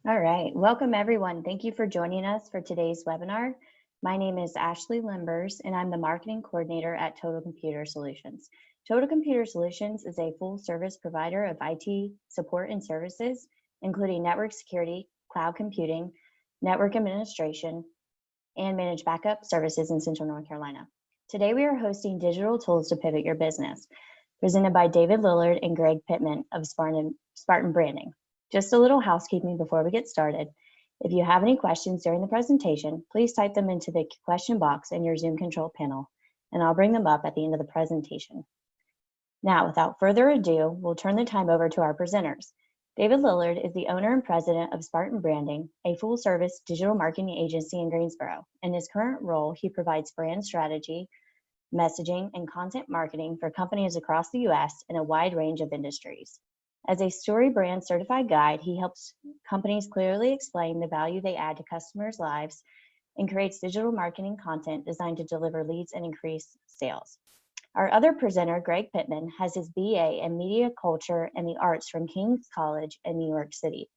All right, welcome everyone. Thank you for joining us for today's webinar. My name is Ashley Limbers and I'm the Marketing Coordinator at Total Computer Solutions. Total Computer Solutions is a full service provider of IT support and services, including network security, cloud computing, network administration, and managed backup services in Central North Carolina. Today we are hosting Digital Tools to Pivot Your Business, presented by David Lillard and Greg Pittman of Spartan Branding. Just a little housekeeping before we get started. If you have any questions during the presentation, please type them into the question box in your Zoom control panel, and I'll bring them up at the end of the presentation. Now, without further ado, we'll turn the time over to our presenters. David Lillard is the owner and president of Spartan Branding, a full-service digital marketing agency in Greensboro. In his current role, he provides brand strategy, messaging, and content marketing for companies across the U.S. in a wide range of industries. As a Story Brand certified guide, he helps companies clearly explain the value they add to customers' lives and creates digital marketing content designed to deliver leads and increase sales. Our other presenter, Greg Pittman, has his BA in Media Culture and the Arts from King's College in New York City.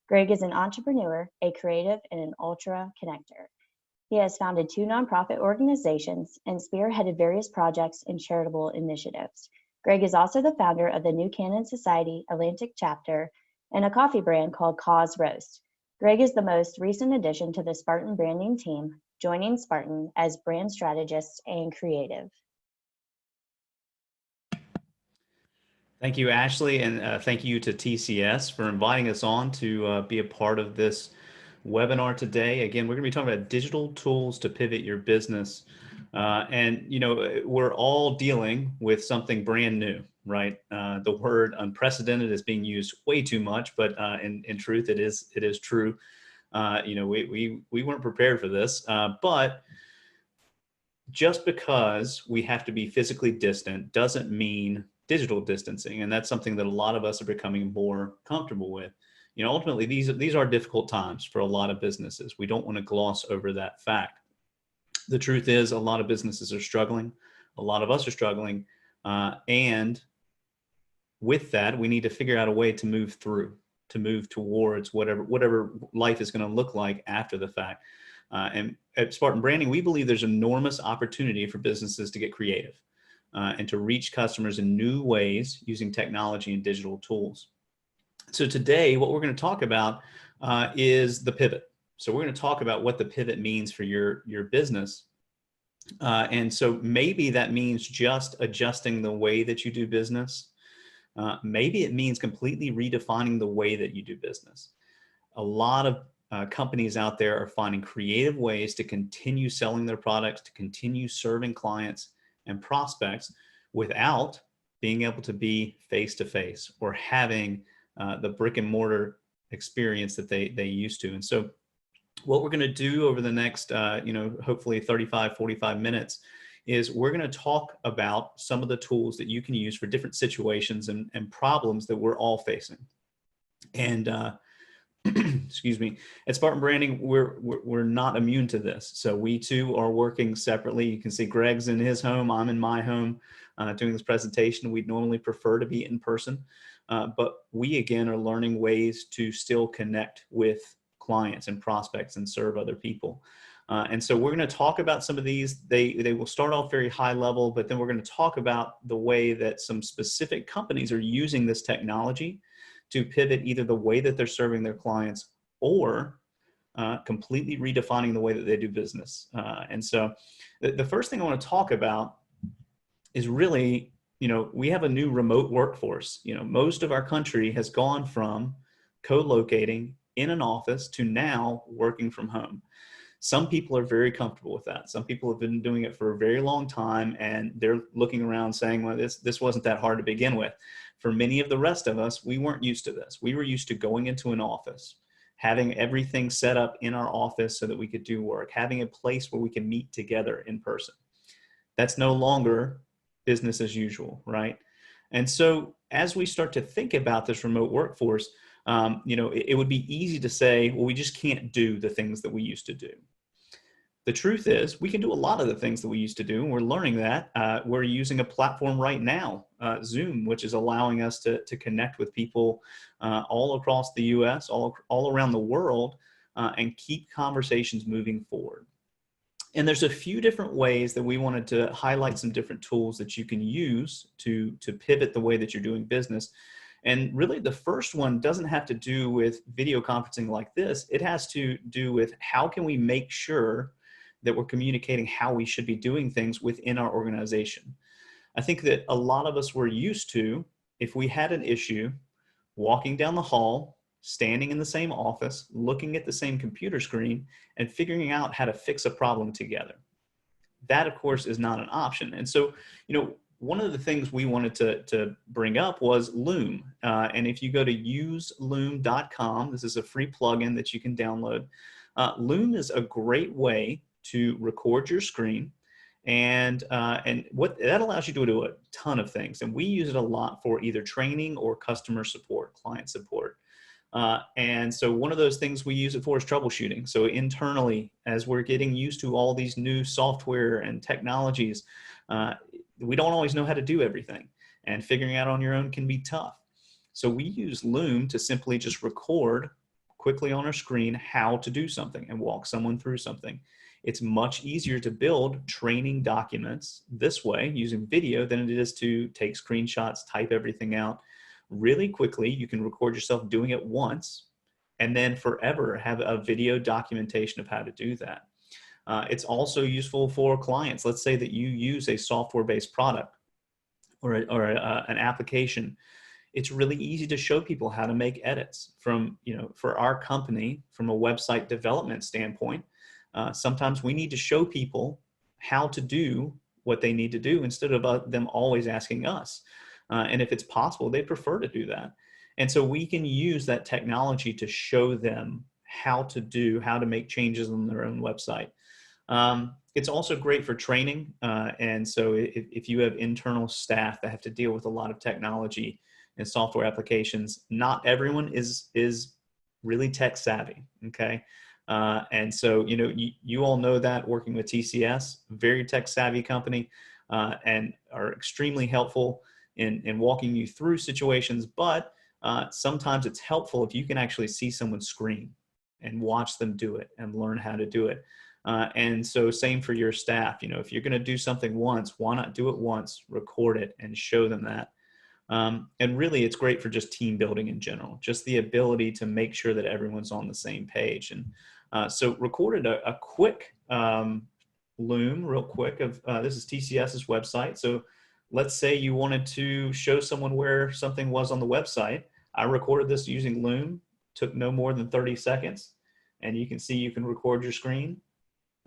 Greg is an entrepreneur, a creative, and an ultra connector. He has founded 2 nonprofit organizations and spearheaded various projects and charitable initiatives. Greg is also the founder of the New Canon Society Atlantic chapter and a coffee brand called Cause Roast. Greg is the most recent addition to the Spartan branding team, joining Spartan as brand strategist and creative. Thank you, Ashley, and thank you to TCS for inviting us on to be a part of this webinar today. Again, we're going to be talking about digital tools to pivot your business. And, you know, we're all dealing with something brand new, right? The word unprecedented is being used way too much, but in truth, it is true. You know, we weren't prepared for this, but just because we have to be physically distant doesn't mean digital distancing. And that's something that a lot of us are becoming more comfortable with. You know, ultimately, these are difficult times for a lot of businesses. We don't want to gloss over that fact. The truth is, a lot of businesses are struggling. A lot of us are struggling. And with that, we need to figure out a way to move through, to move towards whatever life is going to look like after the fact. And at Spartan Branding, we believe there's enormous opportunity for businesses to get creative and to reach customers in new ways using technology and digital tools. So today, what we're going to talk about is the pivot. So we're going to talk about what the pivot means for your business. And so maybe that means just adjusting the way that you do business. Maybe it means completely redefining the way that you do business. A lot of companies out there are finding creative ways to continue selling their products, to continue serving clients and prospects without being able to be face-to-face or having the brick and mortar experience that they used to. And so what we're going to do over the next, you know, hopefully 35, 45 minutes is we're going to talk about some of the tools that you can use for different situations and problems that we're all facing. And excuse me, at Spartan Branding, we're not immune to this. So we too are working separately. You can see Greg's in his home, I'm in my home doing this presentation. We'd normally prefer to be in person, but we again are learning ways to still connect with clients and prospects and serve other people. And so we're going to talk about some of these. They will start off very high level, but then we're going to talk about the way that some specific companies are using this technology to pivot either the way that they're serving their clients or completely redefining the way that they do business. And so the first thing I want to talk about is really, you know, we have a new remote workforce. You know, most of our country has gone from co-locating in an office to now working from home. Some people are very comfortable with that. Some people have been doing it for a very long time and they're looking around saying, well, this wasn't that hard to begin with. For many of the rest of us, we weren't used to this. We were used to going into an office, having everything set up in our office so that we could do work, having a place where we can meet together in person. That's no longer business as usual, right? And so as we start to think about this remote workforce, you know, it would be easy to say, well, we just can't do the things that we used to do. The truth is, we can do a lot of the things that we used to do, and we're learning that. We're using a platform right now, Zoom, which is allowing us to connect with people all across the US, all around the world, and keep conversations moving forward. And there's a few different ways that we wanted to highlight some different tools that you can use to pivot the way that you're doing business. And really the first one doesn't have to do with video conferencing like this. It has to do with how can we make sure that we're communicating how we should be doing things within our organization. I think that a lot of us were used to, if we had an issue, walking down the hall, standing in the same office, looking at the same computer screen, and figuring out how to fix a problem together. That, of course, is not an option. And so, one of the things we wanted to bring up was Loom. And if you go to useloom.com, this is a free plugin that you can download. Loom is a great way to record your screen. And what that allows you to do a ton of things. And we use it a lot for either training or customer support, client support. And so one of those things we use it for is troubleshooting. So internally, as we're getting used to all these new software and technologies, we don't always know how to do everything, and figuring out on your own can be tough. So we use Loom to simply just record quickly on our screen how to do something and walk someone through something. It's much easier to build training documents this way using video than it is to take screenshots, type everything out. Really quickly, you can record yourself doing it once and then forever have a video documentation of how to do that. It's also useful for clients. Let's say that you use a software-based product or an application. It's really easy to show people how to make edits from, for our company, from a website development standpoint. Sometimes we need to show people how to do what they need to do instead of them always asking us. And if it's possible, they prefer to do that. And so we can use that technology to show them how to make changes on their own website. It's also great for training. And so if you have internal staff that have to deal with a lot of technology and software applications, not everyone is really tech savvy. Okay. And so, you all know that working with TCS, very tech savvy company, and are extremely helpful in walking you through situations. But sometimes it's helpful if you can actually see someone's screen and watch them do it and learn how to do it. And so same for your staff. If you're going to do something once, why not do it once, record it, and show them that. And really, it's great for just team building in general, just the ability to make sure that everyone's on the same page. And so recorded a quick Loom real quick of this is TCS's website. So let's say you wanted to show someone where something was on the website. I recorded this using Loom, took no more than 30 seconds. And you can see you can record your screen.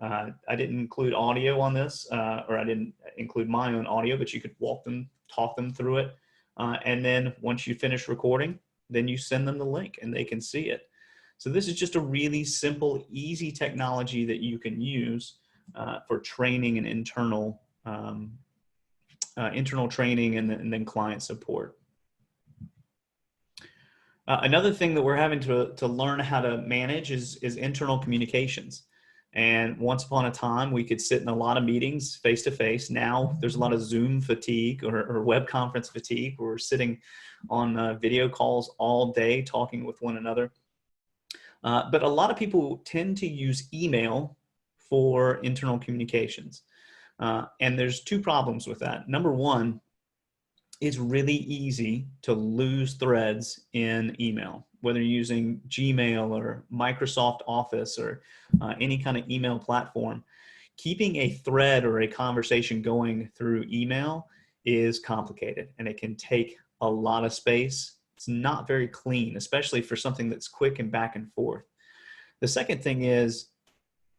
I didn't include audio on this, or I didn't include my own audio, but you could talk them through it. And then once you finish recording, then you send them the link and they can see it. So this is just a really simple, easy technology that you can use for training and internal training and then client support. Another thing that we're having to learn how to manage is internal communications. And once upon a time, we could sit in a lot of meetings face to face. Now there's a lot of Zoom fatigue or web conference fatigue, where we're sitting on video calls all day talking with one another. But a lot of people tend to use email for internal communications. And there's two problems with that. Number one, it's really easy to lose threads in email, whether you're using Gmail or Microsoft Office or any kind of email platform. Keeping a thread or a conversation going through email is complicated, and it can take a lot of space. It's not very clean, especially for something that's quick and back and forth. The second thing is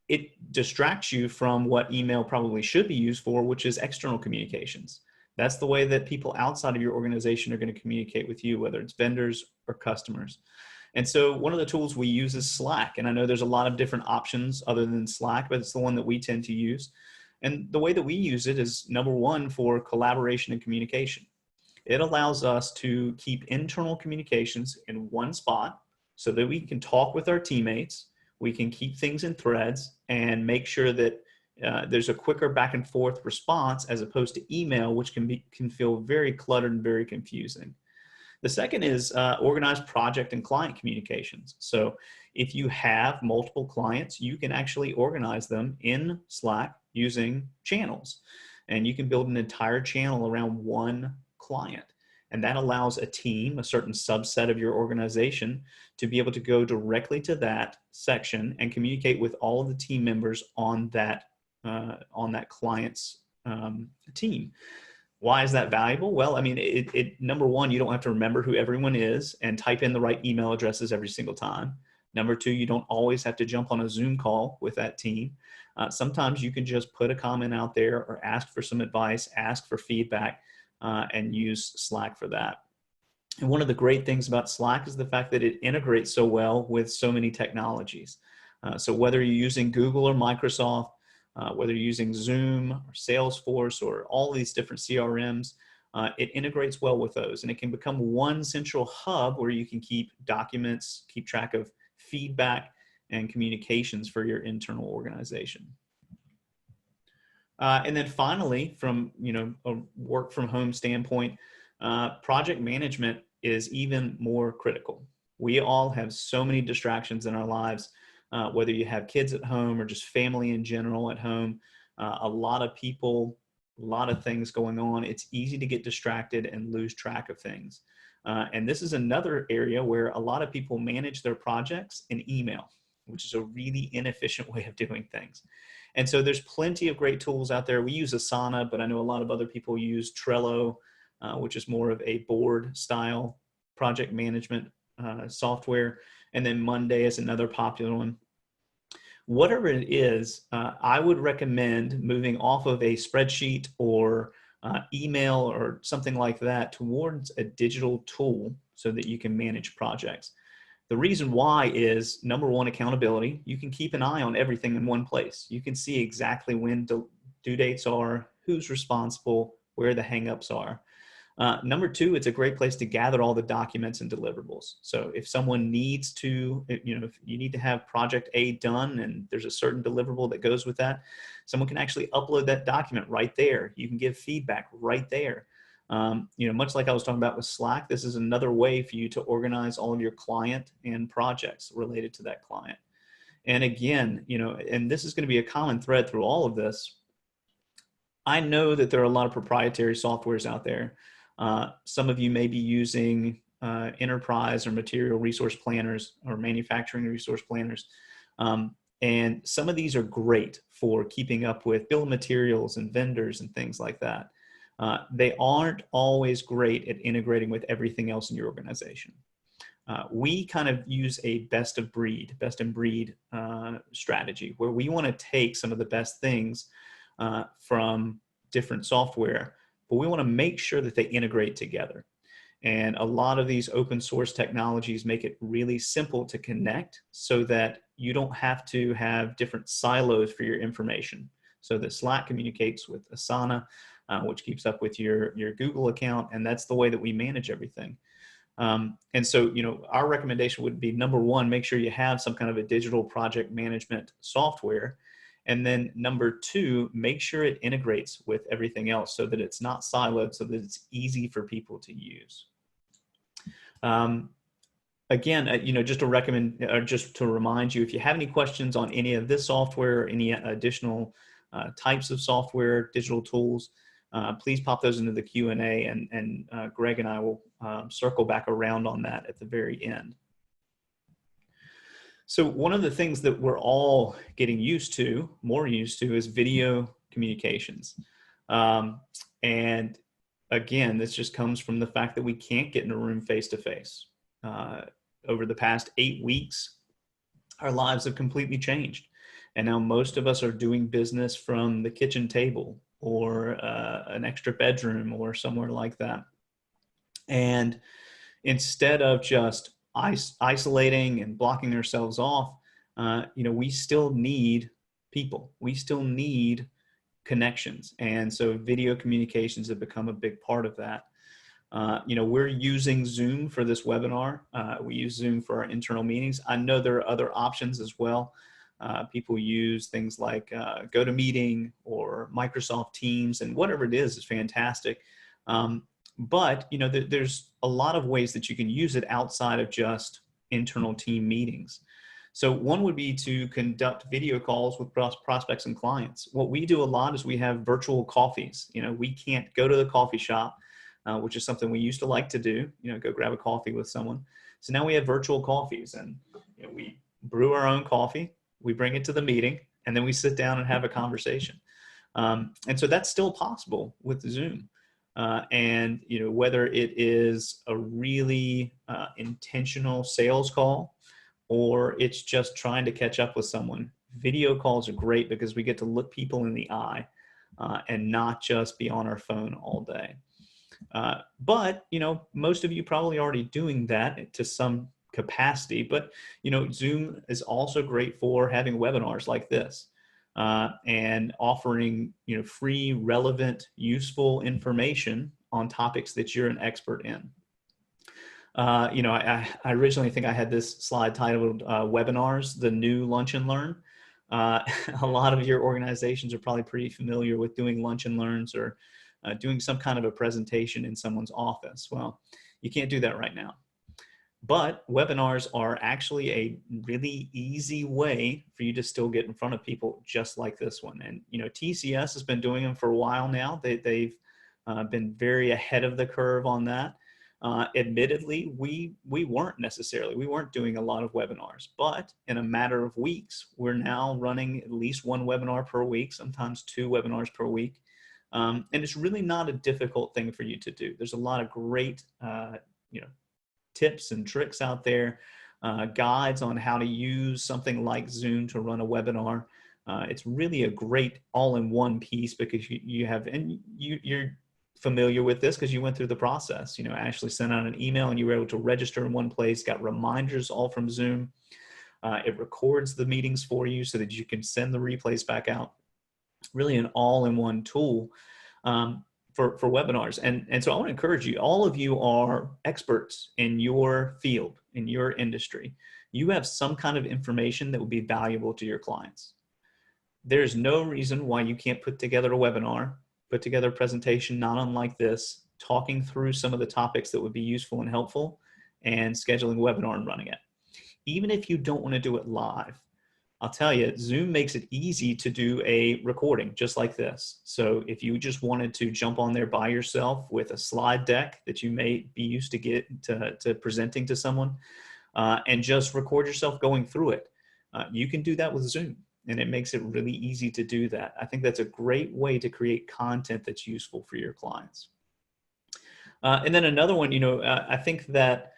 it distracts you from what email probably should be used for, which is external communications. That's the way that people outside of your organization are going to communicate with you, whether it's vendors or customers. And so one of the tools we use is Slack. And I know there's a lot of different options other than Slack, but it's the one that we tend to use. And the way that we use it is, number one, for collaboration and communication. It allows us to keep internal communications in one spot so that we can talk with our teammates. We can keep things in threads and make sure that there's a quicker back and forth response as opposed to email, which can feel very cluttered and very confusing. The second is organized project and client communications. So if you have multiple clients, you can actually organize them in Slack using channels. And you can build an entire channel around one client. And that allows a team, a certain subset of your organization, to be able to go directly to that section and communicate with all of the team members on that client's team. Why is that valuable? Well, I mean, number one, you don't have to remember who everyone is and type in the right email addresses every single time. Number two, you don't always have to jump on a Zoom call with that team. Sometimes you can just put a comment out there or ask for some advice, ask for feedback, and use Slack for that. And one of the great things about Slack is the fact that it integrates so well with so many technologies. So whether you're using Google or Microsoft, whether you're using Zoom or Salesforce or all these different CRMs, it integrates well with those. And it can become one central hub where you can keep documents, keep track of feedback and communications for your internal organization. And then finally, from a work from home standpoint, project management is even more critical. We all have so many distractions in our lives, whether you have kids at home or just family in general at home. A lot of people, a lot of things going on. It's easy to get distracted and lose track of things. And this is another area where a lot of people manage their projects in email, which is a really inefficient way of doing things. And so there's plenty of great tools out there. We use Asana, but I know a lot of other people use Trello, which is more of a board style project management software. And then Monday is another popular one. Whatever it is, I would recommend moving off of a spreadsheet or email or something like that towards a digital tool so that you can manage projects. The reason why is, number one, accountability. You can keep an eye on everything in one place. You can see exactly when due dates are, who's responsible, where the hangups are. Number two, it's a great place to gather all the documents and deliverables. So if someone needs to, if you need to have project A done and there's a certain deliverable that goes with that, someone can actually upload that document right there. You can give feedback right there. Much like I was talking about with Slack, this is another way for you to organize all of your client and projects related to that client. And again, and this is going to be a common thread through all of this. I know that there are a lot of proprietary softwares out there. Some of you may be using enterprise or material resource planners or manufacturing resource planners. And some of these are great for keeping up with bill of materials and vendors and things like that. They aren't always great at integrating with everything else in your organization. We kind of use a best in breed strategy where we want to take some of the best things from different software, but we want to make sure that they integrate together. And a lot of these open source technologies make it really simple to connect so that you don't have to have different silos for your information. So that Slack communicates with Asana, which keeps up with your Google account, and that's the way that we manage everything. And so, our recommendation would be, number one, make sure you have some kind of a digital project management software. And then number two, make sure it integrates with everything else so that it's not siloed, so that it's easy for people to use. Again, just to remind you, if you have any questions on any of this software or any additional types of software, digital tools, please pop those into the Q&A, and Greg and I will circle back around on that at the very end. So one of the things that we're all getting more used to, is video communications. And again, this just comes from the fact that we can't get in a room face to face. Over the past 8 weeks, our lives have completely changed. And now most of us are doing business from the kitchen table or an extra bedroom or somewhere like that. And instead of just isolating and blocking ourselves off, we still need people. We still need connections. And so video communications have become a big part of that. We're using Zoom for this webinar. We use Zoom for our internal meetings. I know there are other options as well. People use things like GoToMeeting or Microsoft Teams, and whatever it is fantastic. But there's a lot of ways that you can use it outside of just internal team meetings. So one would be to conduct video calls with prospects and clients. What we do a lot is we have virtual coffees. We can't go to the coffee shop, which is something we used to like to do, go grab a coffee with someone. So now we have virtual coffees, and we brew our own coffee, we bring it to the meeting, and then we sit down and have a conversation. And so that's still possible with Zoom. And whether it is a really intentional sales call, or it's just trying to catch up with someone, video calls are great because we get to look people in the eye and not just be on our phone all day. But most of you probably already doing that to some capacity, but Zoom is also great for having webinars like this and offering free, relevant, useful information on topics that you're an expert in. I originally think I had this slide titled Webinars, the New Lunch and Learn. A lot of your organizations are probably pretty familiar with doing lunch and learns or doing some kind of a presentation in someone's office. Well, you can't do that right now. But webinars are actually a really easy way for you to still get in front of people just like this one. And, TCS has been doing them for a while now. They've been very ahead of the curve on that. Admittedly, we weren't doing a lot of webinars, but in a matter of weeks, we're now running at least one webinar per week, sometimes 2 webinars per week. And it's really not a difficult thing for you to do. There's a lot of great, tips and tricks out there, guides on how to use something like Zoom to run a webinar. It's really a great all-in-one piece because you're familiar with this because you went through the process. Ashley sent out an email and you were able to register in one place, got reminders all from Zoom. It records the meetings for you so that you can send the replays back out. Really an all-in-one tool for webinars. And so I want to encourage you, all of you are experts in your field, in your industry. You have some kind of information that will be valuable to your clients. There's no reason why you can't put together a webinar, put together a presentation not unlike this, talking through some of the topics that would be useful and helpful, and scheduling a webinar and running it. Even if you don't want to do it live, I'll tell you, Zoom makes it easy to do a recording just like this. So if you just wanted to jump on there by yourself with a slide deck that you may be used to get to presenting to someone and just record yourself going through it, you can do that with Zoom. And it makes it really easy to do that. I think that's a great way to create content that's useful for your clients. And then another one, I think that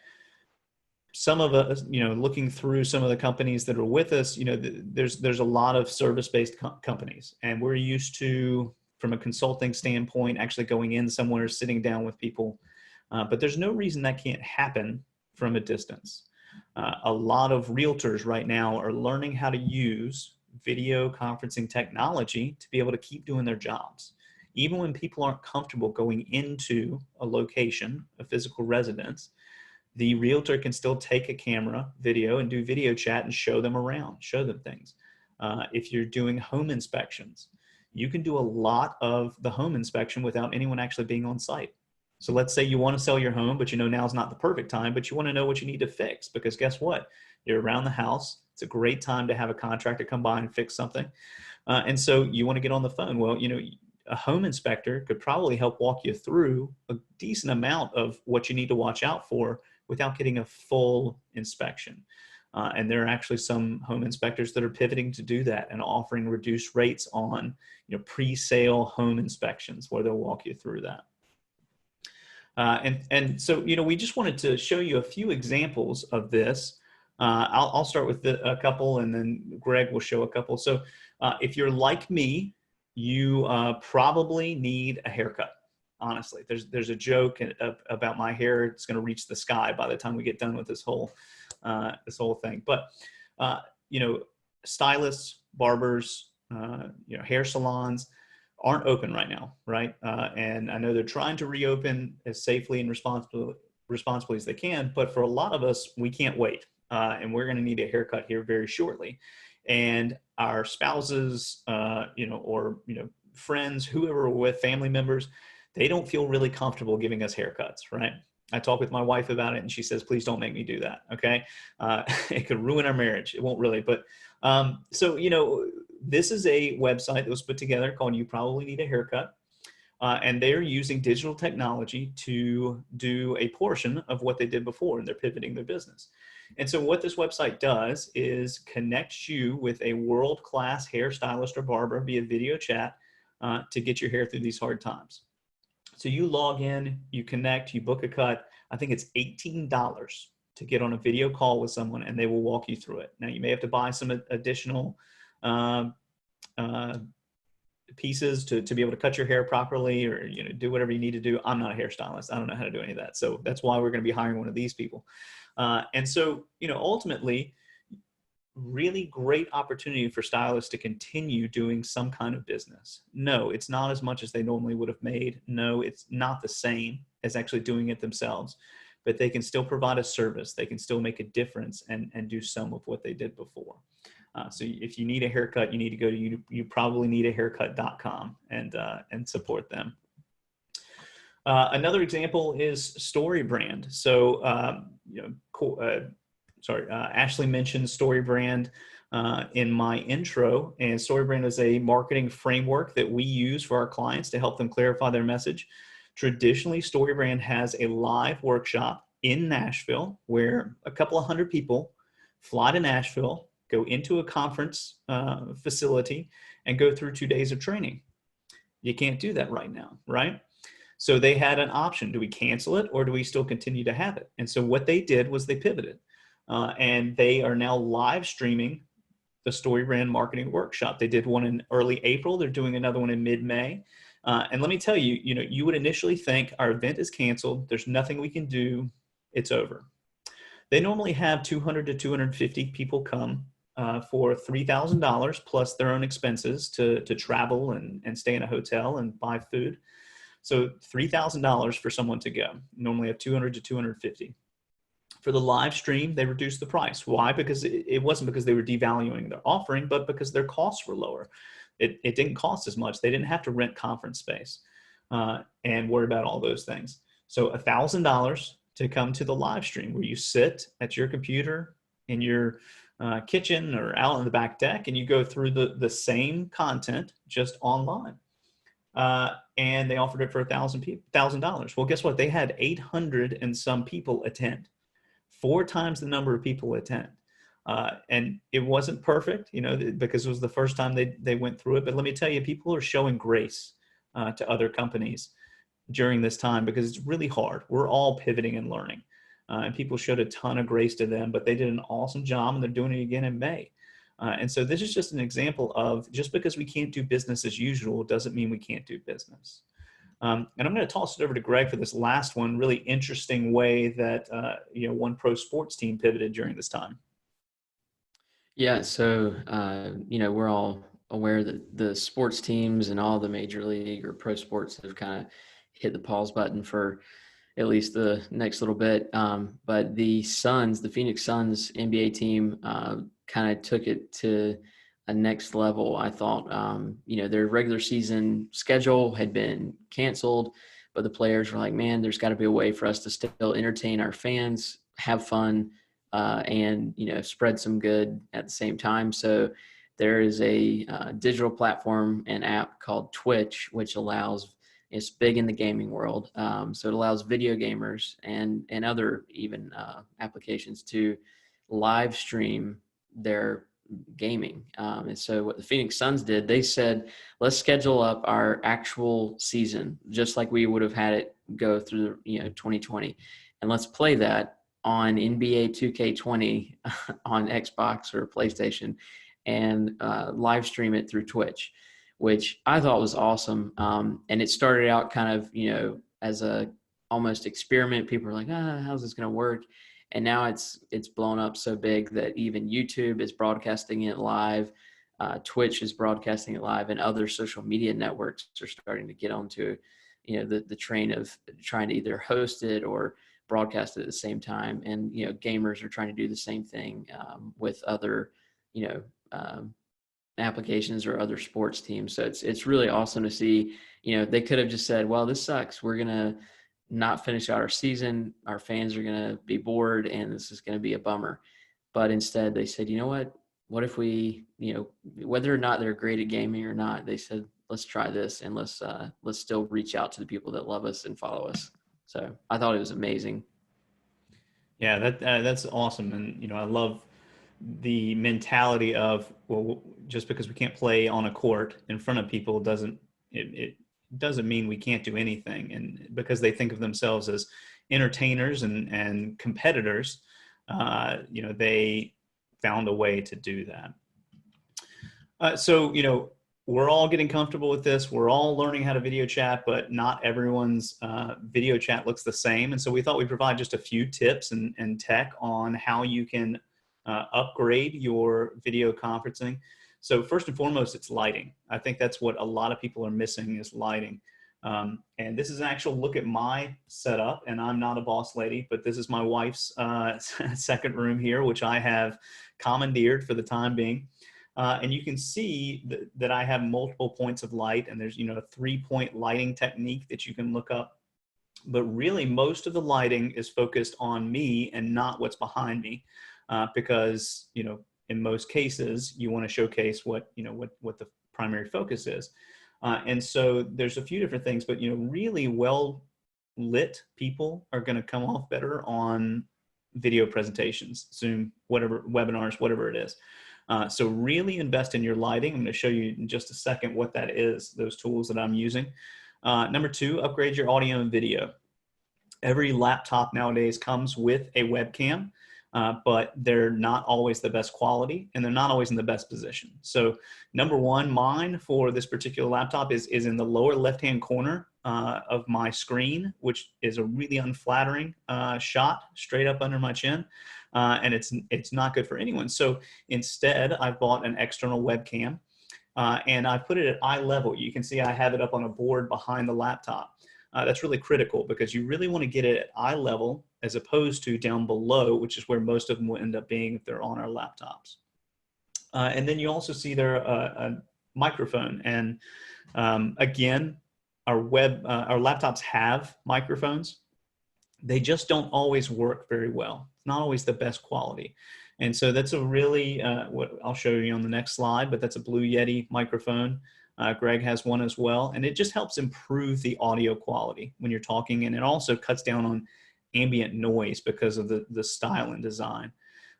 some of us, looking through some of the companies that are with us, there's a lot of service-based companies, and we're used to, from a consulting standpoint, actually going in somewhere, sitting down with people. But there's no reason that can't happen from a distance. A lot of realtors right now are learning how to use video conferencing technology to be able to keep doing their jobs. Even when people aren't comfortable going into a location, a physical residence, the realtor can still take a camera video and do video chat and show them around, show them things. If you're doing home inspections, you can do a lot of the home inspection without anyone actually being on site. So let's say you want to sell your home, but now's not the perfect time, but you want to know what you need to fix, because guess what? You're around the house. It's a great time to have a contractor come by and fix something. And so you want to get on the phone. Well, a home inspector could probably help walk you through a decent amount of what you need to watch out for without getting a full inspection. And there are actually some home inspectors that are pivoting to do that and offering reduced rates on pre-sale home inspections where they'll walk you through that. And so, we just wanted to show you a few examples of this. I'll start with a couple, and then Greg will show a couple. So if you're like me, you probably need a haircut. Honestly, there's a joke about my hair. It's going to reach the sky by the time we get done with this whole thing. But stylists, barbers, hair salons aren't open right now, right? And I know they're trying to reopen as safely and responsibly as they can, but for a lot of us, we can't wait. And we're going to need a haircut here very shortly. And our spouses, or friends, whoever we're with, family members, they don't feel really comfortable giving us haircuts, right? I talk with my wife about it, and she says, "Please don't make me do that." Okay, it could ruin our marriage. It won't really, but so this is a website that was put together called "You Probably Need a Haircut." And they're using digital technology to do a portion of what they did before, and they're pivoting their business. And so what this website does is connects you with a world-class hairstylist or barber via video chat to get your hair through these hard times. So you log in, you connect, you book a cut. I think it's $18 to get on a video call with someone, and they will walk you through it. Now, you may have to buy some additional uh, pieces to be able to cut your hair properly, or do whatever you need to do. I'm not a hairstylist. I don't know how to do any of that. So that's why we're going to be hiring one of these people. And so ultimately, really great opportunity for stylists to continue doing some kind of business. No, it's not as much as they normally would have made. No, it's not the same as actually doing it themselves, but they can still provide a service. They can still make a difference and do some of what they did before. So if you need a haircut, you need to go to you probably need a haircut.com and support them. Another example is StoryBrand. So, Ashley mentioned StoryBrand in my intro, and StoryBrand is a marketing framework that we use for our clients to help them clarify their message. Traditionally, StoryBrand has a live workshop in Nashville where a couple of hundred people fly to Nashville, go into a conference facility, and go through 2 days of training. You can't do that right now, right? So they had an option. Do we cancel it, or do we still continue to have it? And so what they did was they pivoted. And they are now live streaming the StoryBrand marketing workshop. They did one in early April. They're doing another one in mid-May. And let me tell you, you would initially think our event is canceled. There's nothing we can do. It's over. They normally have 200 to 250 people come for $3,000 plus their own expenses to travel and stay in a hotel and buy food. So $3,000 for someone to go. Normally have 200 to 250. For the live stream, they reduced the price. Why? Because it wasn't because they were devaluing their offering, but because their costs were lower. It didn't cost as much. They didn't have to rent conference space and worry about all those things. So $1,000 to come to the live stream, where you sit at your computer in your kitchen or out on the back deck, and you go through the same content just online. And they offered it for $1,000. Well, guess what? They had 800 and some people attend. 4 times the number of people attend. And it wasn't perfect, because it was the first time they went through it. But let me tell you, people are showing grace to other companies during this time, because it's really hard. We're all pivoting and learning. And people showed a ton of grace to them, but they did an awesome job, and they're doing it again in May. And so this is just an example of, just because we can't do business as usual doesn't mean we can't do business. And I'm going to toss it over to Greg for this last one. Really interesting way that one pro sports team pivoted during this time. Yeah, so we're all aware that the sports teams and all the major league or pro sports have kind of hit the pause button for at least the next little bit. But the Phoenix Suns NBA team kind of took it to a next level. I thought, their regular season schedule had been canceled, but the players were like, man, there's got to be a way for us to still entertain our fans, have fun, and, spread some good at the same time. So there is a digital platform and app called Twitch, which it's big in the gaming world. So it allows video gamers and other even applications to live stream their gaming. And so what the Phoenix Suns did, they said, let's schedule up our actual season, just like we would have had it go through, 2020. And let's play that on NBA 2K20 on Xbox or PlayStation, and live stream it through Twitch, which I thought was awesome. And it started out kind of, as a almost experiment. People were like, how's this going to work? And now it's blown up so big that even YouTube is broadcasting it live. Twitch is broadcasting it live, and other social media networks are starting to get onto, the train of trying to either host it or broadcast it at the same time. And, gamers are trying to do the same thing with other, applications or other sports teams. So it's really awesome to see. They could have just said, well, this sucks. We're going to not finish out our season. Our fans are going to be bored and this is going to be a bummer. But instead they said, you know what if we, whether or not they're great at gaming or not, they said, let's try this and let's still reach out to the people that love us and follow us. So I thought it was amazing. Yeah, that's awesome. And, I love the mentality of, well, just because we can't play on a court in front of people it doesn't mean we can't do anything. And because they think of themselves as entertainers and competitors, they found a way to do that. So, we're all getting comfortable with this. We're all learning how to video chat, but not everyone's video chat looks the same. And so we thought we'd provide just a few tips and tech on how you can upgrade your video conferencing. So first and foremost, it's lighting. I think that's what a lot of people are missing is lighting. And this is an actual look at my setup, and I'm not a boss lady, but this is my wife's second room here, which I have commandeered for the time being. And you can see that I have multiple points of light, and there's, a 3-point lighting technique that you can look up. But really, most of the lighting is focused on me and not what's behind me, because, in most cases, you want to showcase what the primary focus is. And so there's a few different things, but, really well lit people are going to come off better on video presentations, Zoom, whatever, webinars, whatever it is. So really invest in your lighting. I'm going to show you in just a second what that is, those tools that I'm using. Number 2, upgrade your audio and video. Every laptop nowadays comes with a webcam, but they're not always the best quality and they're not always in the best position. So number 1, mine for this particular laptop is in the lower left-hand corner of my screen, which is a really unflattering shot straight up under my chin. And it's not good for anyone. So instead, I bought an external webcam and I put it at eye level. You can see I have it up on a board behind the laptop. That's really critical because you really want to get it at eye level as opposed to down below, which is where most of them will end up being if they're on our laptops. And then you also see there a microphone. And again, our laptops have microphones. They just don't always work very well. It's not always the best quality. And so that's a really, what I'll show you on the next slide, but that's a Blue Yeti microphone. Greg has one as well. And it just helps improve the audio quality when you're talking. And it also cuts down on ambient noise because of the style and design.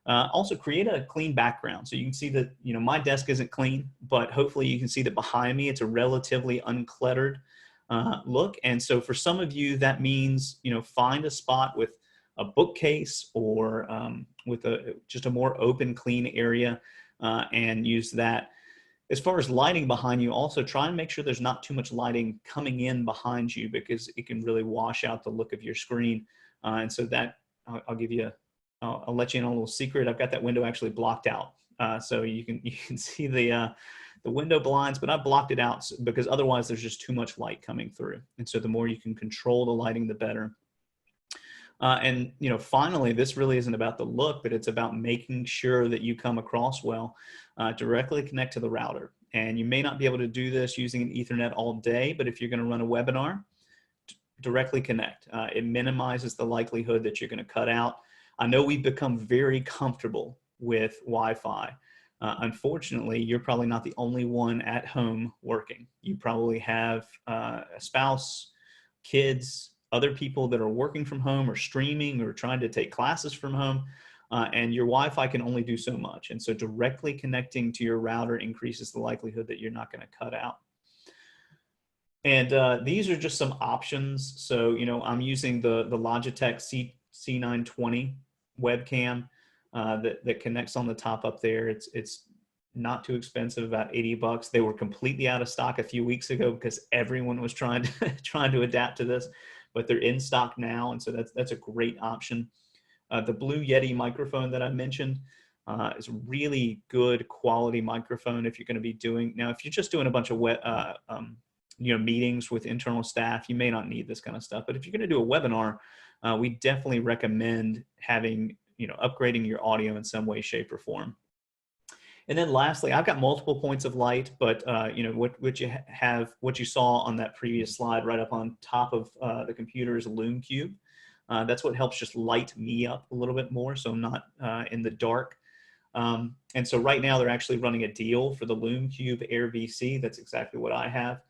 Also create a clean background. So you can see that, my desk isn't clean, but hopefully you can see that behind me, it's a relatively uncluttered look. And so for some of you, that means, find a spot with a bookcase or with just a more open, clean area and use that. As far as lighting behind you, also try and make sure there's not too much lighting coming in behind you because it can really wash out the look of your screen. And so that I'll give you, I'll let you in on a little secret. I've got that window actually blocked out. So you can see the window blinds, but I blocked it out because otherwise there's just too much light coming through. And so the more you can control the lighting, the better. And finally, this really isn't about the look, but it's about making sure that you come across well. Directly connect to the router. And you may not be able to do this using an Ethernet all day, but if you're going to run a webinar, directly connect. It minimizes the likelihood that you're going to cut out. I know we've become very comfortable with Wi-Fi. Unfortunately, you're probably not the only one at home working. You probably have a spouse, kids, other people that are working from home or streaming or trying to take classes from home, and your Wi-Fi can only do so much. And so directly connecting to your router increases the likelihood that you're not going to cut out. And these are just some options. So, I'm using the Logitech C920 webcam that connects on the top up there. It's not too expensive, about $80. They were completely out of stock a few weeks ago because everyone was trying to adapt to this, but they're in stock now. And so that's a great option. The Blue Yeti microphone that I mentioned, It's a really good quality microphone if you're going to be doing. Now, if you're just doing a bunch of meetings with internal staff, you may not need this kind of stuff. But if you're going to do a webinar, we definitely recommend having, upgrading your audio in some way, shape, or form. And then lastly, I've got multiple points of light, but what you saw on that previous slide right up on top of the computer is a Loom Cube. That's what helps just light me up a little bit more, so I'm not in the dark. And so right now they're actually running a deal for the Loom Cube Air VC. That's exactly what I have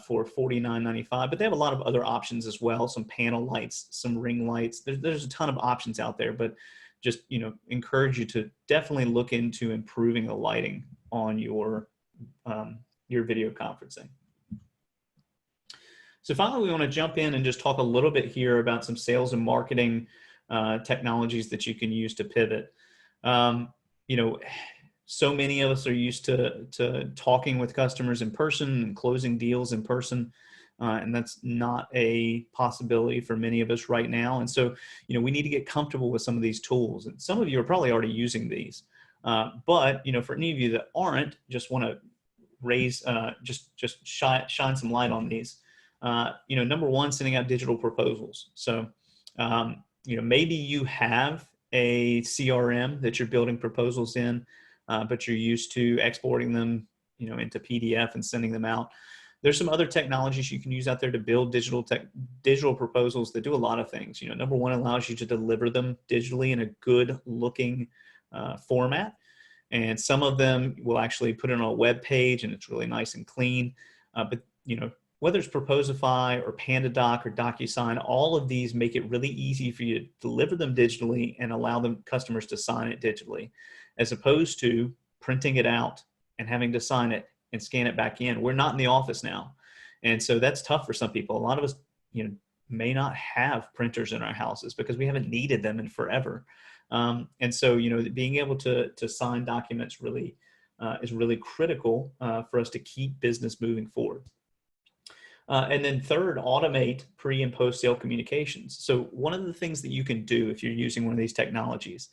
for $49.95. But they have a lot of other options as well. Some panel lights, some ring lights. There's a ton of options out there, but just encourage you to definitely look into improving the lighting on your video conferencing. So finally, we want to jump in and just talk a little bit here about some sales and marketing technologies that you can use to pivot. So many of us are used to talking with customers in person and closing deals in person. And that's not a possibility for many of us right now. And so, we need to get comfortable with some of these tools. And some of you are probably already using these. But, for any of you that aren't, just want to raise, just shine some light on these. Number one, sending out digital proposals. So, maybe you have a CRM that you're building proposals in, but you're used to exporting them, into PDF and sending them out. There's some other technologies you can use out there to build digital proposals that do a lot of things. Number one, allows you to deliver them digitally in a good looking format. And some of them will actually put it on a web page and it's really nice and clean. But whether it's Proposify or PandaDoc or DocuSign, all of these make it really easy for you to deliver them digitally and allow them customers to sign it digitally, as opposed to printing it out and having to sign it and scan it back in. We're not in the office now. And so that's tough for some people. A lot of us, may not have printers in our houses because we haven't needed them in forever. And so, being able to sign documents really is really critical for us to keep business moving forward. And then third, automate pre and post sale communications. So one of the things that you can do if you're using one of these technologies,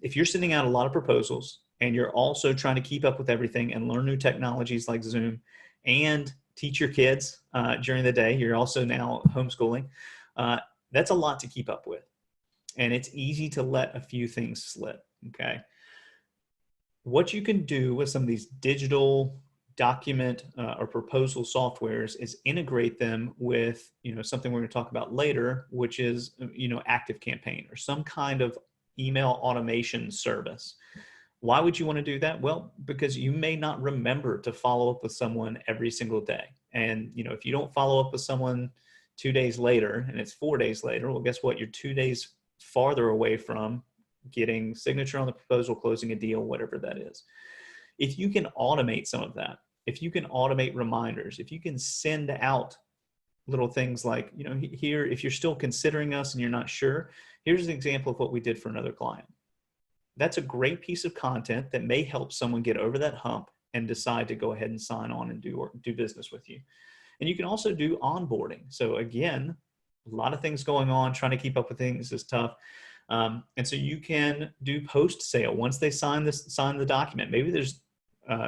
if you're sending out a lot of proposals and you're also trying to keep up with everything and learn new technologies like Zoom and teach your kids during the day, you're also now homeschooling, that's a lot to keep up with. And it's easy to let a few things slip, okay? What you can do with some of these digital document or proposal softwares is integrate them with, something we're going to talk about later, which is, ActiveCampaign or some kind of email automation service. Why would you want to do that? Well, because you may not remember to follow up with someone every single day. And, if you don't follow up with someone 2 days later and it's 4 days later, well, guess what? You're 2 days farther away from getting signature on the proposal, closing a deal, whatever that is. If you can automate some of that, if you can automate reminders, if you can send out little things like, here, if you're still considering us and you're not sure, here's an example of what we did for another client. That's a great piece of content that may help someone get over that hump and decide to go ahead and sign on and do business with you. And you can also do onboarding. So again, a lot of things going on, trying to keep up with things is tough. And so you can do post sale once they sign the document. Maybe there's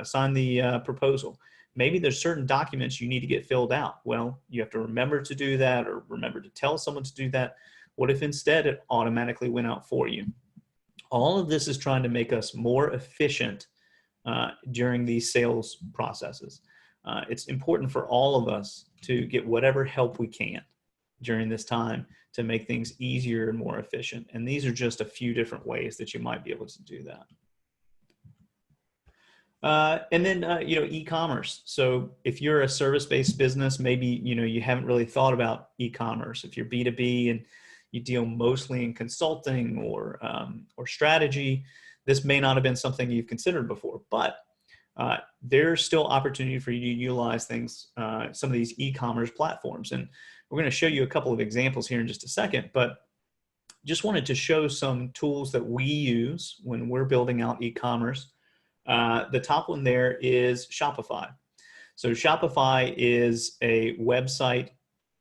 sign the proposal. Maybe there's certain documents you need to get filled out. Well, you have to remember to do that or remember to tell someone to do that. What if instead it automatically went out for you? All of this is trying to make us more efficient during these sales processes. It's important for all of us to get whatever help we can during this time to make things easier and more efficient. And these are just a few different ways that you might be able to do that. And then, e-commerce. So if you're a service-based business, maybe, you haven't really thought about e-commerce. If you're B2B and you deal mostly in consulting or strategy, this may not have been something you've considered before, but there's still opportunity for you to utilize things, some of these e-commerce platforms. And we're going to show you a couple of examples here in just a second, but just wanted to show some tools that we use when we're building out e-commerce. The top one there is Shopify. So Shopify is a website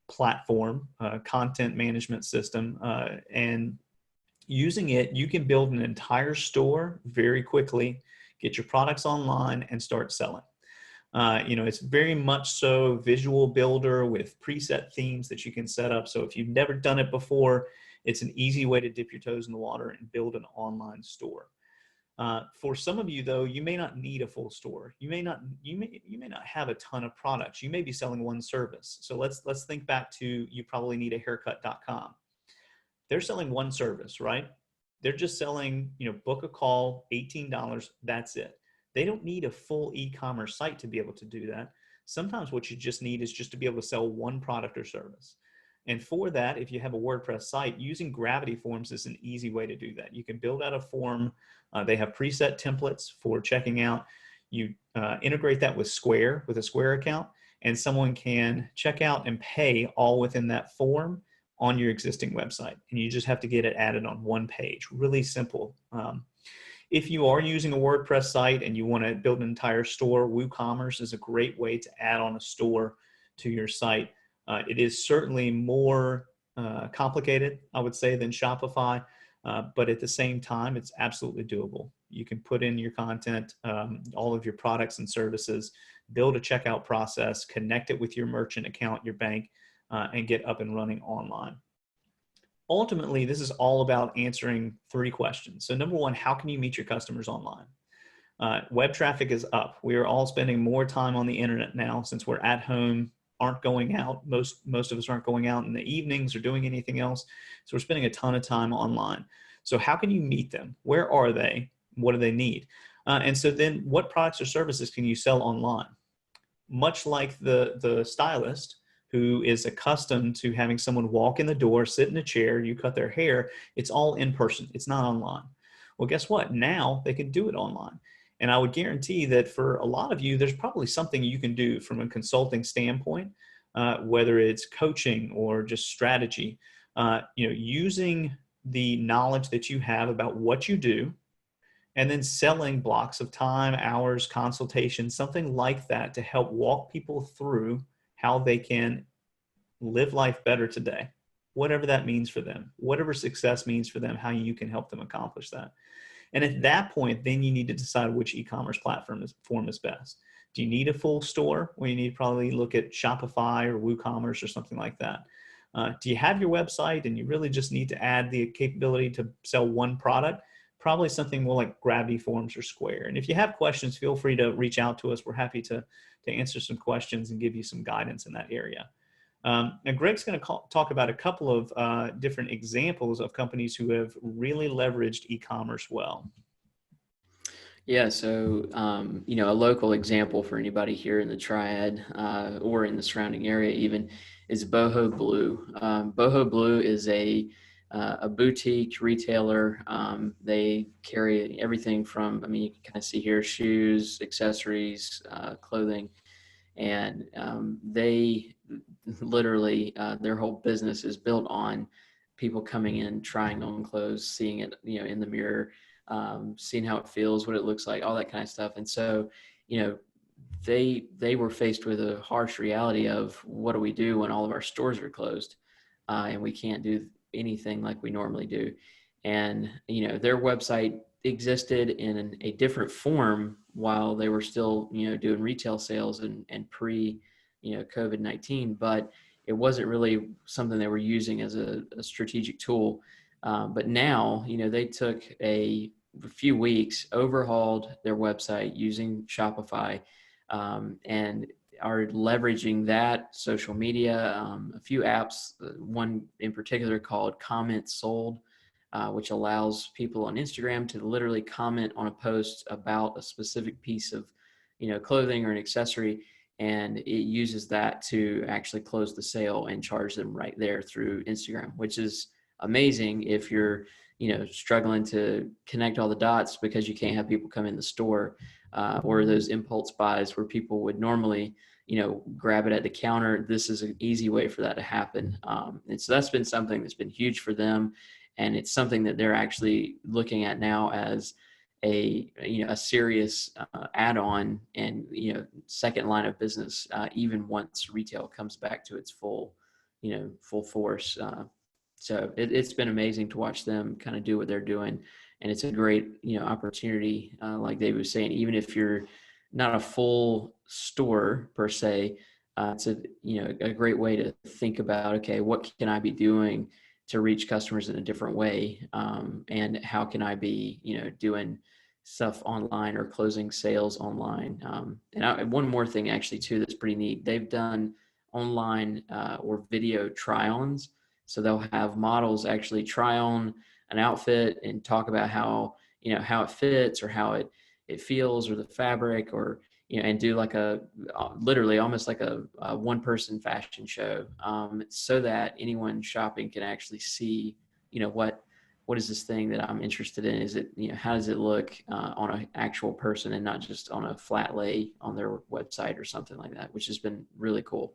platform, content management system, and Using it, you can build an entire store very quickly, get your products online, and start selling. It's very much so visual builder with preset themes that you can set up. So if you've never done it before, it's an easy way to dip your toes in the water and build an online store. For some of you, though, you may not need a full store. You may not have a ton of products. You may be selling one service. So let's think back to, you probably need a haircut.com. They're selling one service, right? They're just selling, book a call, $18. That's it. They don't need a full e-commerce site to be able to do that. Sometimes what you just need is just to be able to sell one product or service. And for that, if you have a WordPress site, using Gravity Forms is an easy way to do that. You can build out a form. They have preset templates for checking out. You integrate that with Square, with a Square account, and someone can check out and pay all within that form on your existing website. And you just have to get it added on one page. Really simple. If you are using a WordPress site and you want to build an entire store, WooCommerce is a great way to add on a store to your site. It is certainly more complicated, I would say, than Shopify, but at the same time, it's absolutely doable. You can put in your content, all of your products and services, build a checkout process, connect it with your merchant account, your bank, and get up and running online. Ultimately, this is all about answering 3 questions. So number 1, how can you meet your customers online? Web traffic is up. We are all spending more time on the internet now since we're at home, aren't going out. Most of us aren't going out in the evenings or doing anything else. So we're spending a ton of time online. So how can you meet them? Where are they? What do they need? And so then what products or services can you sell online? Much like the stylist who is accustomed to having someone walk in the door, sit in a chair, you cut their hair, it's all in person. It's not online. Well, guess what? Now they can do it online. And I would guarantee that for a lot of you, there's probably something you can do from a consulting standpoint, whether it's coaching or just strategy, using the knowledge that you have about what you do, and then selling blocks of time, hours, consultation, something like that to help walk people through how they can live life better today, whatever that means for them, whatever success means for them, how you can help them accomplish that. And at that point, then you need to decide which e-commerce platform is best. Do you need a full store? Well, you need to probably look at Shopify or WooCommerce or something like that. Do you have your website and you really just need to add the capability to sell one product? Probably something more like Gravity Forms or Square. And if you have questions, feel free to reach out to us. We're happy to answer some questions and give you some guidance in that area. And Greg's going to talk about a couple of different examples of companies who have really leveraged e-commerce well. Yeah, so a local example for anybody here in the Triad or in the surrounding area even is Boho Blue. Boho Blue is a boutique retailer. They carry everything from, you can kind of see here, shoes, accessories, clothing, and they literally, their whole business is built on people coming in, trying on clothes, seeing it, in the mirror, seeing how it feels, what it looks like, all that kind of stuff. And so, they were faced with a harsh reality of what do we do when all of our stores are closed and we can't do anything like we normally do. And, their website existed in a different form while they were still, doing retail sales and pre, COVID-19, but it wasn't really something they were using as a strategic tool. But now, they took a few weeks, overhauled their website using Shopify, and are leveraging that, social media, a few apps, one in particular called Comment Sold, which allows people on Instagram to literally comment on a post about a specific piece of, clothing or an accessory, and it uses that to actually close the sale and charge them right there through Instagram, which is amazing if you're, struggling to connect all the dots because you can't have people come in the store, or those impulse buys where people would normally, grab it at the counter. This is an easy way for that to happen. And so that's been something that's been huge for them. And it's something that they're actually looking at now as a serious add-on and, second line of business, even once retail comes back to its full force. So it's been amazing to watch them kind of do what they're doing. And it's a great, opportunity. Like David was saying, even if you're not a full store per se, it's a great way to think about, okay, what can I be doing to reach customers in a different way? And how can I be, doing stuff online or closing sales online? One more thing actually too, that's pretty neat. They've done online or video try-ons. So they'll have models actually try on an outfit and talk about how it fits or how it feels or the fabric, or and do like a literally almost like a one person fashion show, so that anyone shopping can actually see what is this thing that I'm interested in. Is it, how does it look on an actual person and not just on a flat lay on their website or something like that, which has been really cool.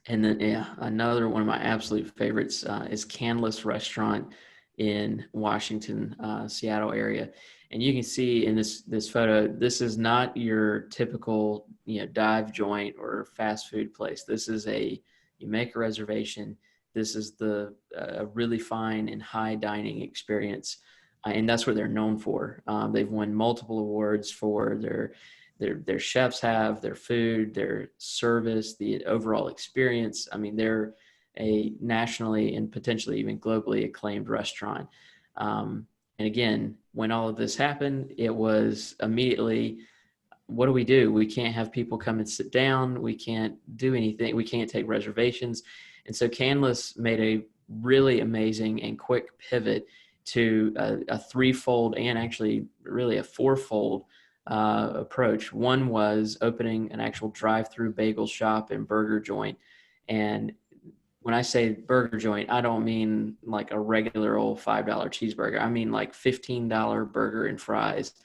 And then, another one of my absolute favorites is CANLIS Restaurant in Washington, Seattle area. And you can see in this photo, this is not your typical, dive joint or fast food place. This is you make a reservation. This is a really fine and high dining experience. And that's what they're known for. They've won multiple awards for their chefs, have their food, their service, the overall experience. I mean, they're a nationally and potentially even globally acclaimed restaurant. And again, when all of this happened, it was immediately, what do we do? We can't have people come and sit down. We can't do anything. We can't take reservations. And so CANLIS made a really amazing and quick pivot to a threefold and actually really a fourfold approach. One was opening an actual drive-through bagel shop and burger joint. And when I say burger joint, I don't mean like a regular old $5 cheeseburger. I mean like $15 burger and fries.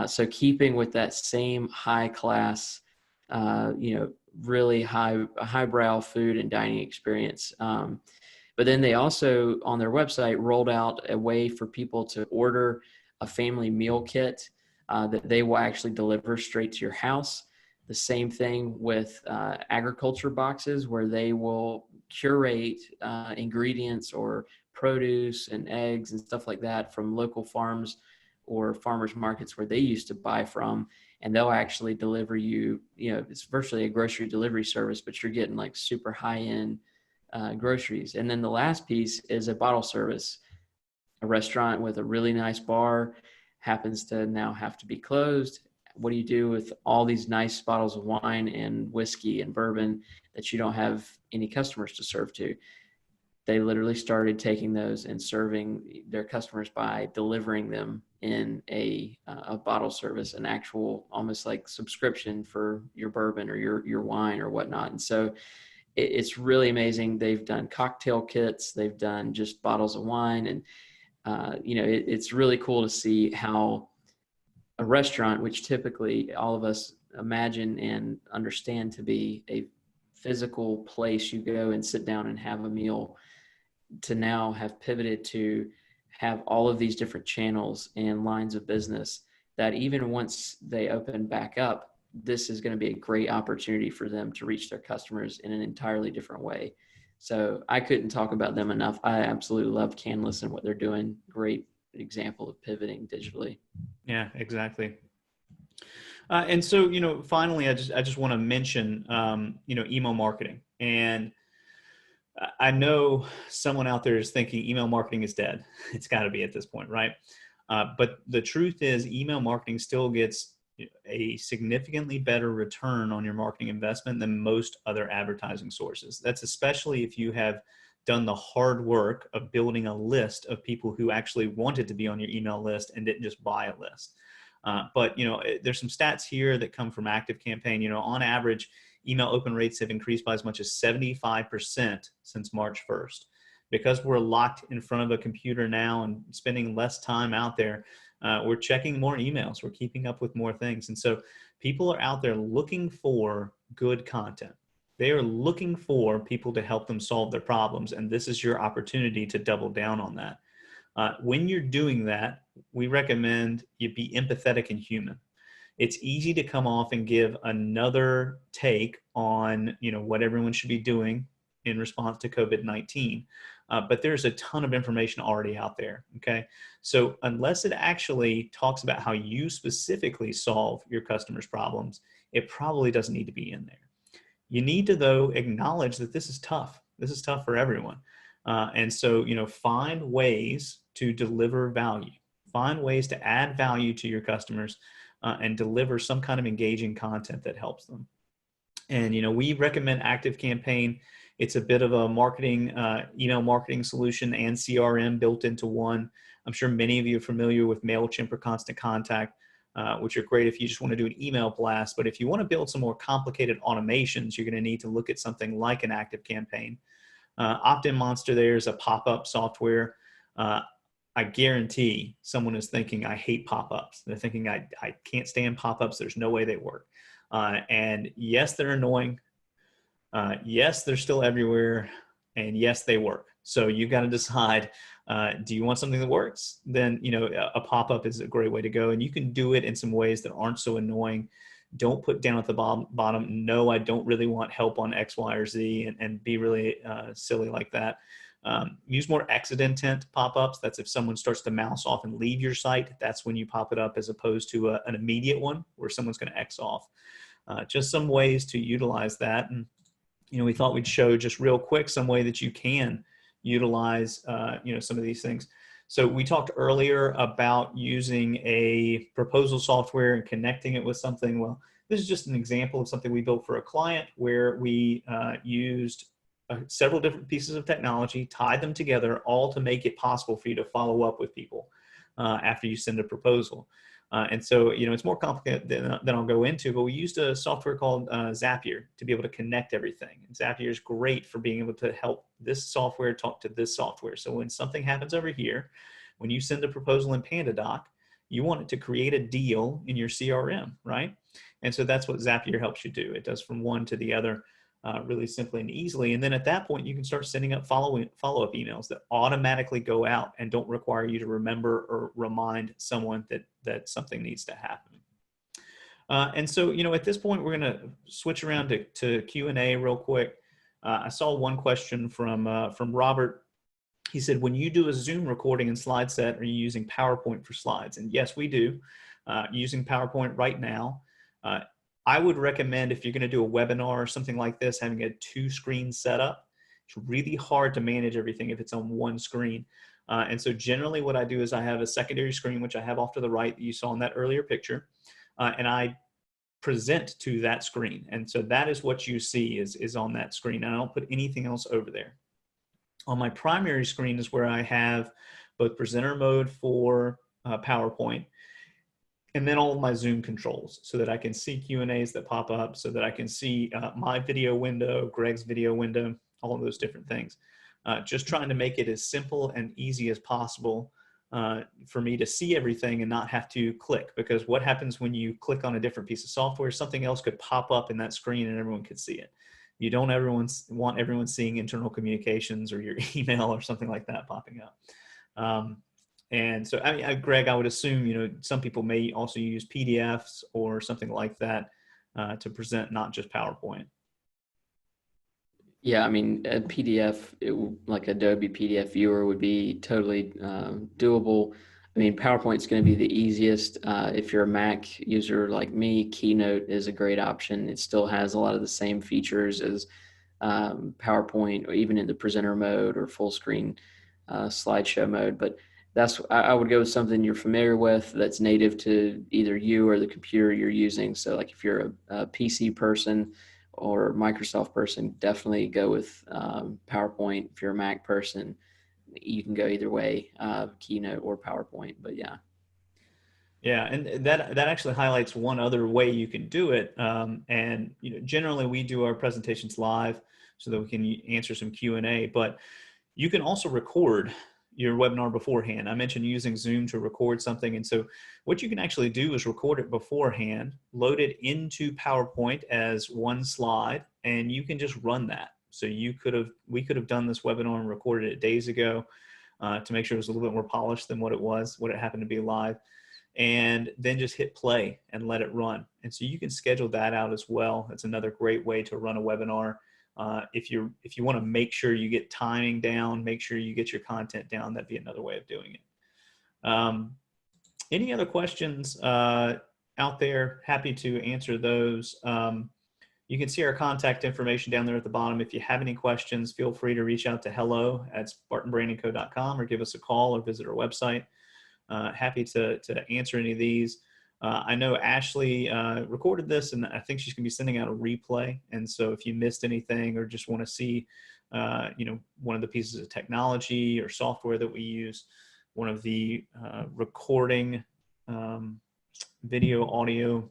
So keeping with that same high class, really highbrow food and dining experience. But then they also, on their website, rolled out a way for people to order a family meal kit that they will actually deliver straight to your house. The same thing with agriculture boxes, where they will curate ingredients or produce and eggs and stuff like that from local farms or farmers markets where they used to buy from. And they'll actually deliver you, it's virtually a grocery delivery service, but you're getting like super high-end groceries. And then the last piece is a bottle service. A restaurant with a really nice bar happens to now have to be closed. What do you do with all these nice bottles of wine and whiskey and bourbon that you don't have any customers to serve to? They literally started taking those and serving their customers by delivering them in a bottle service, an actual almost like subscription for your bourbon or your wine or whatnot. And so it's really amazing. They've done cocktail kits, they've done just bottles of wine, and it's really cool to see how a restaurant, which typically all of us imagine and understand to be a physical place you go and sit down and have a meal, to now have pivoted to have all of these different channels and lines of business that even once they open back up, this is going to be a great opportunity for them to reach their customers in an entirely different way. So I couldn't talk about them enough. I absolutely love CANLIS and what they're doing. Great example of pivoting digitally. Yeah, exactly. And so, finally, I just want to mention, email marketing. And I know someone out there is thinking email marketing is dead. It's got to be at this point, right? But the truth is, email marketing still gets a significantly better return on your marketing investment than most other advertising sources. That's especially if you have done the hard work of building a list of people who actually wanted to be on your email list and didn't just buy a list. But there's some stats here that come from ActiveCampaign. On average, email open rates have increased by as much as 75% since March 1st. Because we're locked in front of a computer now and spending less time out there, we're checking more emails, we're keeping up with more things. And so people are out there looking for good content. They are looking for people to help them solve their problems. And this is your opportunity to double down on that. When you're doing that, we recommend you be empathetic and human. It's easy to come off and give another take on, what everyone should be doing in response to COVID-19. But there's a ton of information already out there, okay? So unless it actually talks about how you specifically solve your customers' problems, it probably doesn't need to be in there. You need to, though, acknowledge that this is tough. This is tough for everyone. And so, find ways to deliver value. Find ways to add value to your customers and deliver some kind of engaging content that helps them. And, we recommend ActiveCampaign. It's a bit of a marketing, email marketing solution and CRM built into one. I'm sure many of you are familiar with MailChimp or Constant Contact, which are great if you just want to do an email blast. But if you want to build some more complicated automations, you're going to need to look at something like an ActiveCampaign. OptinMonster there is a pop-up software. I guarantee someone is thinking, I hate pop-ups. They're thinking, I can't stand pop-ups. There's no way they work. And yes, they're annoying. Yes, they're still everywhere. And yes, they work. So you've got to decide, do you want something that works? Then, a pop-up is a great way to go. And you can do it in some ways that aren't so annoying. Don't put down at the bottom, no, I don't really want help on X, Y, or Z, and be really silly like that. Use more exit intent pop-ups. That's if someone starts to mouse off and leave your site, that's when you pop it up, as opposed to an immediate one where someone's going to X off. Just some ways to utilize that. And, we thought we'd show just real quick some way that you can utilize, some of these things. So we talked earlier about using a proposal software and connecting it with something. Well, this is just an example of something we built for a client where we used several different pieces of technology, tied them together, all to make it possible for you to follow up with people after you send a proposal. And so, it's more complicated than I'll go into, but we used a software called Zapier to be able to connect everything. And Zapier is great for being able to help this software talk to this software. So when something happens over here, when you send a proposal in PandaDoc, you want it to create a deal in your CRM, right? And so that's what Zapier helps you do. It does from one to the other really simply and easily. And then at that point, you can start sending up follow-up emails that automatically go out and don't require you to remember or remind someone that something needs to happen. And so, at this point, we're going to switch around to Q&A real quick. I saw one question from Robert. He said, when you do a Zoom recording and slide set, are you using PowerPoint for slides? And yes, we do. Using PowerPoint right now. I would recommend, if you're going to do a webinar or something like this, having a 2-screen setup. It's really hard to manage everything if it's on one screen. And so generally what I do is I have a secondary screen, which I have off to the right that you saw in that earlier picture, and I present to that screen. And so that is what you see is on that screen. And I don't put anything else over there. On my primary screen is where I have both presenter mode for PowerPoint, and then all of my Zoom controls so that I can see Q&As that pop up, so that I can see my video window, Greg's video window, all of those different things. Just trying to make it as simple and easy as possible for me to see everything and not have to click, because what happens when you click on a different piece of software, something else could pop up in that screen and everyone could see it. You don't want everyone seeing internal communications or your email or something like that popping up. And so, Greg, I would assume, some people may also use PDFs or something like that to present, not just PowerPoint. Yeah, a PDF, like Adobe PDF Viewer, would be totally doable. PowerPoint's going to be the easiest. If you're a Mac user like me, Keynote is a great option. It still has a lot of the same features as PowerPoint, or even in the presenter mode or full screen slideshow mode. But I would go with something you're familiar with that's native to either you or the computer you're using. So like if you're a PC person or Microsoft person, definitely go with PowerPoint. If you're a Mac person, you can go either way, Keynote or PowerPoint, but yeah. Yeah, and that actually highlights one other way you can do it. And generally we do our presentations live so that we can answer some Q&A, but you can also record your webinar beforehand. I mentioned using Zoom to record something. And so what you can actually do is record it beforehand, load it into PowerPoint as one slide, and you can just run that. So we could have done this webinar and recorded it days ago to make sure it was a little bit more polished than what it happened to be live, and then just hit play and let it run. And so you can schedule that out as well. That's another great way to run a webinar If you want to make sure you get timing down, make sure you get your content down, that'd be another way of doing it. Any other questions out there? Happy to answer those. You can see our contact information down there at the bottom. If you have any questions, feel free to reach out to hello@spartanbrandingco.com or give us a call or visit our website. Happy to answer any of these. I know Ashley recorded this, and I think she's going to be sending out a replay. And so if you missed anything or just want to see, one of the pieces of technology or software that we use, one of the recording video, audio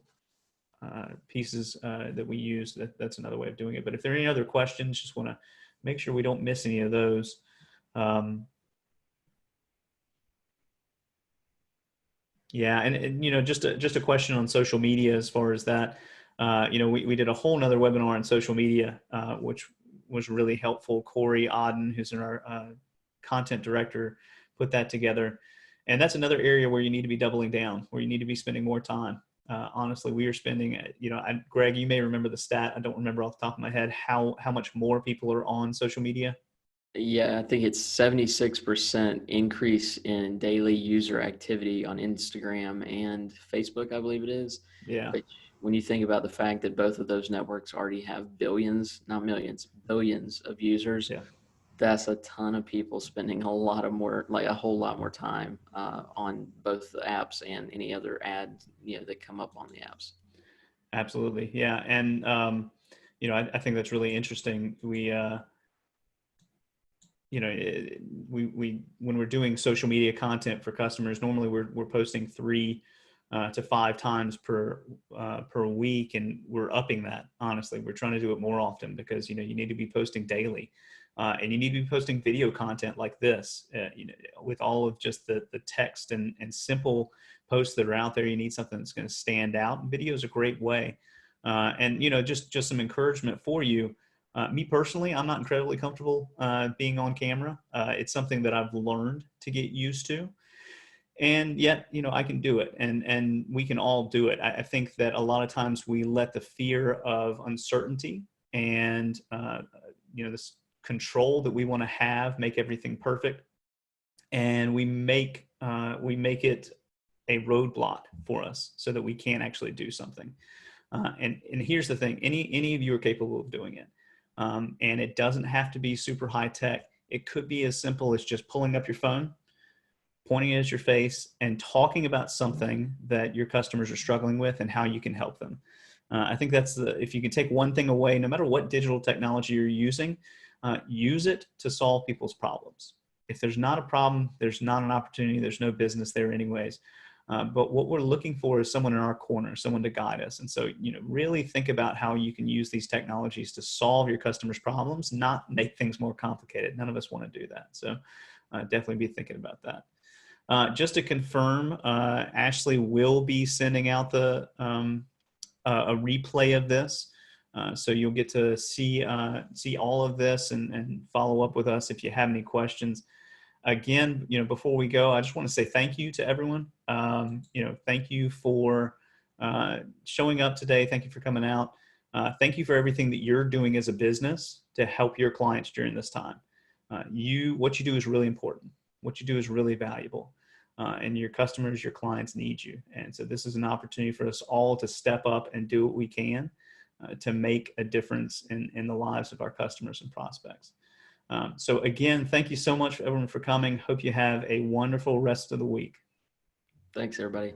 pieces that we use, that's another way of doing it. But if there are any other questions, just want to make sure we don't miss any of those. Yeah, and just a question on social media as far as that. We did a whole nother webinar on social media, which was really helpful. Corey Odden, who's our content director, put that together. And that's another area where you need to be doubling down, where you need to be spending more time. Honestly, we are spending, Greg, you may remember the stat. I don't remember off the top of my head how much more people are on social media. Yeah, I think it's 76% increase in daily user activity on Instagram and Facebook, I believe it is. Yeah. But when you think about the fact that both of those networks already have billions, not millions, billions of users, Yeah. That's a ton of people spending a whole lot more time on both the apps and any other ads, that come up on the apps. Absolutely. Yeah. And, I think that's really interesting. When we're doing social media content for customers, normally we're posting 3 to 5 times per week, and we're upping that. Honestly, we're trying to do it more often because you need to be posting daily, and you need to be posting video content like this. With all of just the text and simple posts that are out there, you need something that's going to stand out. And video is a great way, and just some encouragement for you. Me personally, I'm not incredibly comfortable being on camera. It's something that I've learned to get used to, and yet, I can do it, and we can all do it. I think that a lot of times we let the fear of uncertainty and this control that we want to have make everything perfect, and we make it a roadblock for us so that we can't actually do something. And here's the thing: any of you are capable of doing it. And it doesn't have to be super high tech. It could be as simple as just pulling up your phone, pointing it at your face, and talking about something that your customers are struggling with and how you can help them. I think if you can take one thing away, no matter what digital technology you're using, use it to solve people's problems. If there's not a problem, there's not an opportunity, there's no business there anyways. But what we're looking for is someone in our corner, someone to guide us. And so, really think about how you can use these technologies to solve your customers' problems, not make things more complicated. None of us want to do that. So definitely be thinking about that. Just to confirm, Ashley will be sending out a replay of this. So you'll get to see all of this and follow up with us if you have any questions. Again, before we go, I just want to say thank you to everyone. Thank you for showing up today. Thank you for coming out. Thank you for everything that you're doing as a business to help your clients during this time. What you do is really important. What you do is really valuable. And your customers, your clients need you. And so this is an opportunity for us all to step up and do what we can to make a difference in the lives of our customers and prospects. So again, thank you so much everyone for coming. Hope you have a wonderful rest of the week. Thanks, everybody.